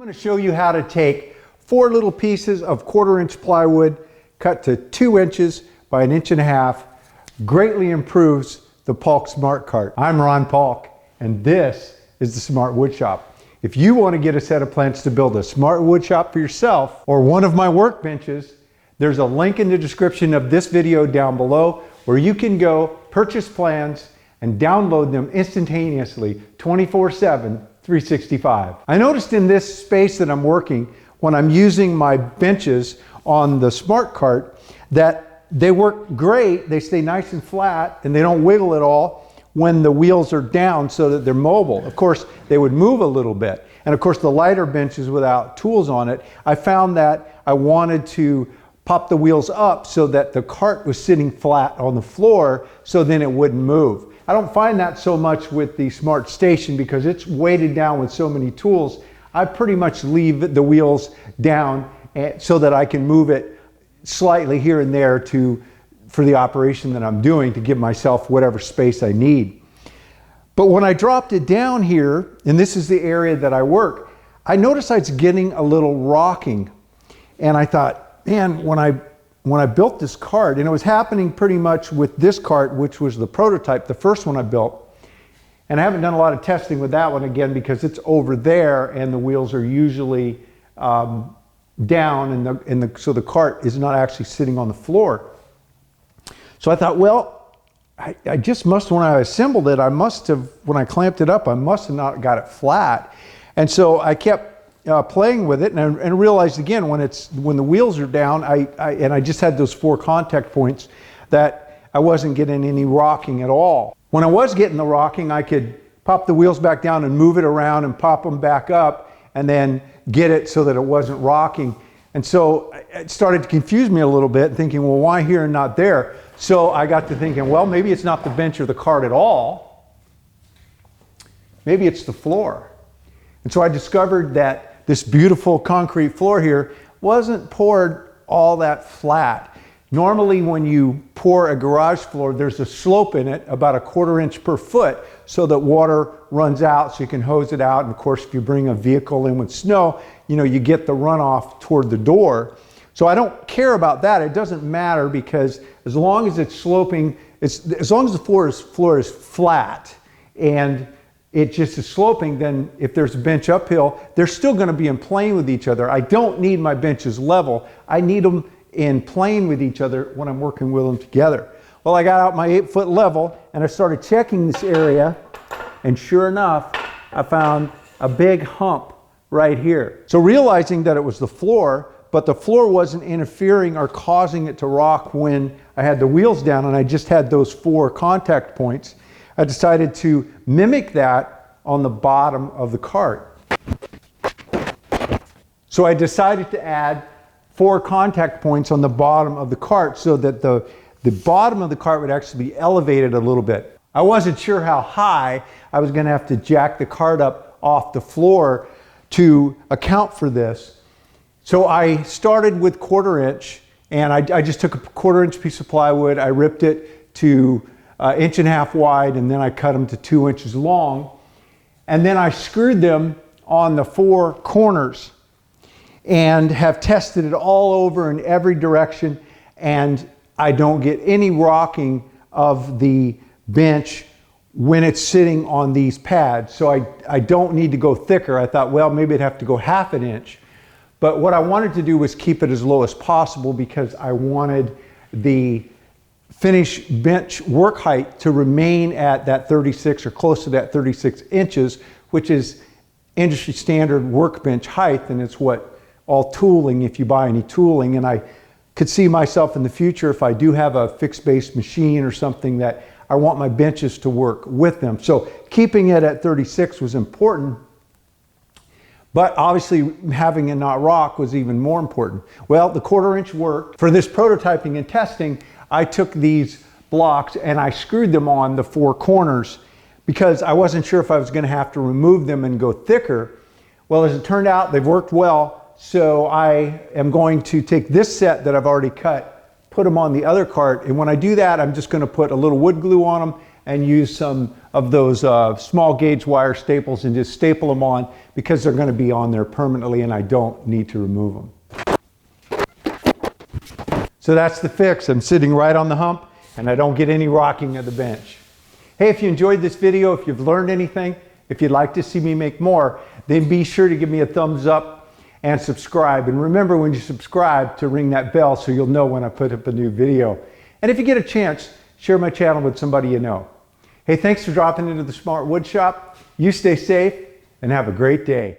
going to show you how to take 4 little pieces of 1/4-inch plywood cut to 2 inches by 1.5 inches. Greatly improves the Paulk Smart Kart. I'm Ron Paulk, and this is the Smart Wood Shop. If you want to get a set of plans to build a smart wood shop for yourself or one of my workbenches, there's a link in the description of this video down below where you can go purchase plans and download them instantaneously 24/7, 365. I noticed in this space that I'm working, when I'm using my benches on the Smart Kart, that they work great, they stay nice and flat, and they don't wiggle at all when the wheels are down so that they're mobile. Of course, they would move a little bit. And of course, the lighter benches without tools on it, I found that I wanted to pop the wheels up so that the cart was sitting flat on the floor so then it wouldn't move. I don't find that so much with the Smart Station because it's weighted down with so many tools. I pretty much leave the wheels down so that I can move it slightly here and there for the operation that I'm doing to give myself whatever space I need. But when I dropped it down here, and this is the area that I work, I noticed it's getting a little rocking. And I thought, man, when I built this cart, and it was happening pretty much with this cart, which was the prototype, the first one I built, and I haven't done a lot of testing with that one again because it's over there and the wheels are usually down so the cart is not actually sitting on the floor. So I thought, well, I just must, when I assembled it, when I clamped it up, I must have not got it flat. And so I kept playing with it and realized again, when the wheels are down, I just had those 4 contact points, that I wasn't getting any rocking at all. When I was getting the rocking, I could pop the wheels back down and move it around and pop them back up and then get it so that it wasn't rocking. And so it started to confuse me a little bit, thinking, well, why here and not there? So I got to thinking, well, maybe it's not the bench or the cart at all. Maybe it's the floor. And so I discovered that this beautiful concrete floor here wasn't poured all that flat. Normally when you pour a garage floor, there's a slope in it about 1/4 inch per foot so that water runs out so you can hose it out. And of course, if you bring a vehicle in with snow, you get the runoff toward the door. So I don't care about that. It doesn't matter because as long as it's sloping, as long as the floor is flat and it just is sloping, then if there's a bench uphill, they're still going to be in plane with each other. I don't need my benches level. I need them in plane with each other when I'm working with them together. Well, I got out my 8-foot level and I started checking this area, and sure enough, I found a big hump right here. So realizing that it was the floor, but the floor wasn't interfering or causing it to rock when I had the wheels down and I just had those 4 contact points, I decided to mimic that on the bottom of the cart. So I decided to add 4 contact points on the bottom of the cart so that the bottom of the cart would actually be elevated a little bit. I wasn't sure how high I was going to have to jack the cart up off the floor to account for this. So I started with 1/4 inch, and I just took a 1/4 inch piece of plywood, I ripped it to 1.5 inches wide, and then I cut them to 2 inches long. And then I screwed them on the 4 corners and have tested it all over in every direction, and I don't get any rocking of the bench when it's sitting on these pads. So I don't need to go thicker. I thought, well, maybe I'd have to go 1/2 inch. But what I wanted to do was keep it as low as possible because I wanted the finished bench work height to remain at that 36 or close to that 36 inches, which is industry standard workbench height, and it's what all tooling, if you buy any tooling. And I could see myself in the future, if I do have a fixed base machine or something, that I want my benches to work with them. So keeping it at 36 was important, but obviously having it not rock was even more important. Well, the 1/4 inch worked. For this prototyping and testing, I took these blocks and I screwed them on the 4 corners because I wasn't sure if I was going to have to remove them and go thicker. Well, as it turned out, they've worked well. So I am going to take this set that I've already cut, put them on the other cart, and when I do that, I'm just going to put a little wood glue on them and use some of those small gauge wire staples and just staple them on, because they're going to be on there permanently and I don't need to remove them. So that's the fix. I'm sitting right on the hump and I don't get any rocking of the bench. Hey, if you enjoyed this video, if you've learned anything, if you'd like to see me make more, then be sure to give me a thumbs up and subscribe. And remember, when you subscribe, to ring that bell so you'll know when I put up a new video. And if you get a chance, share my channel with somebody you know. Hey, thanks for dropping into the Smart Wood Shop. You stay safe and have a great day.